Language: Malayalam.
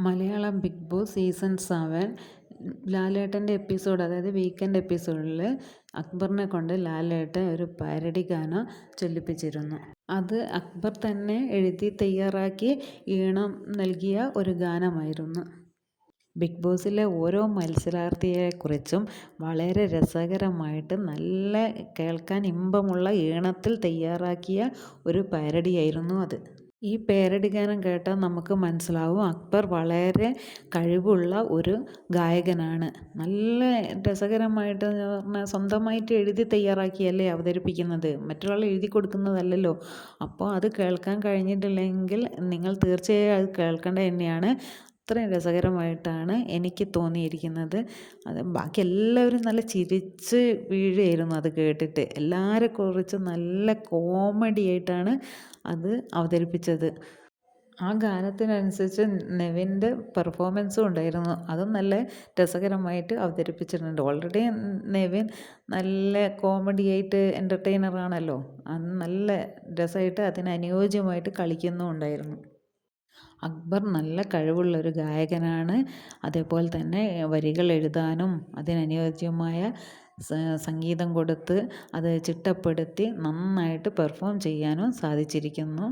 മലയാളം ബിഗ് ബോസ് സീസൺ 7 ലാലേട്ടൻ്റെ എപ്പിസോഡ്, അതായത് വീക്കെൻഡ് എപ്പിസോഡിൽ അക്ബറിനെ കൊണ്ട് ലാലേട്ടൻ ഒരു പാരഡി ഗാനം ചൊല്ലിപ്പിച്ചിരുന്നു. അത് അക്ബർ തന്നെ എഴുതി തയ്യാറാക്കി ഈണം നൽകിയ ഒരു ഗാനമായിരുന്നു. ബിഗ് ബോസിലെ ഓരോ മത്സരാർത്ഥിയെക്കുറിച്ചും വളരെ രസകരമായിട്ട് നല്ല കേൾക്കാൻ ഇമ്പമുള്ള ഈണത്തിൽ തയ്യാറാക്കിയ ഒരു പാരഡിയായിരുന്നു അത്. ഈ പാരഡി ഗാനം കേട്ടാൽ നമുക്ക് മനസ്സിലാവും അക്ബർ വളരെ കഴിവുള്ള ഒരു ഗായകനാണ്. നല്ല രസകരമായിട്ട് പറഞ്ഞാൽ സ്വന്തമായിട്ട് എഴുതി തയ്യാറാക്കിയല്ലേ അവതരിപ്പിക്കുന്നത്, മറ്റൊരാൾ എഴുതി കൊടുക്കുന്നതല്ലല്ലോ. അപ്പോൾ അത് കേൾക്കാൻ കഴിഞ്ഞിട്ടില്ലെങ്കിൽ നിങ്ങൾ തീർച്ചയായും അത് കേൾക്കേണ്ടത് തന്നെയാണ്. അത്രയും രസകരമായിട്ടാണ് എനിക്ക് തോന്നിയിരിക്കുന്നത്. അത് ബാക്കി എല്ലാവരും നല്ല ചിരിച്ച് വീഴുകയായിരുന്നു അത് കേട്ടിട്ട്. എല്ലാവരെക്കുറിച്ചും നല്ല കോമഡി ആയിട്ടാണ് അത് അവതരിപ്പിച്ചത്. ആ ഗാനത്തിനനുസരിച്ച് നെവിൻ്റെ പെർഫോമൻസും ഉണ്ടായിരുന്നു. അതും നല്ല രസകരമായിട്ട് അവതരിപ്പിച്ചിട്ടുണ്ട്. ഓൾറെഡി നെവിൻ നല്ല കോമഡി ആയിട്ട് എൻ്റർടൈനറാണല്ലോ. അത് നല്ല രസമായിട്ട് അതിനനുയോജ്യമായിട്ട് കളിക്കുന്നും ഉണ്ടായിരുന്നു. അക്ബർ നല്ല കഴിവുള്ളൊരു ഗായകനാണ്. അതേപോലെ തന്നെ വരികൾ എഴുതാനും അതിനനുയോജ്യമായ സംഗീതം കൊടുത്ത് അത് ചിട്ടപ്പെടുത്തി നന്നായിട്ട് പെർഫോം ചെയ്യാനും സാധിച്ചിരിക്കുന്നു.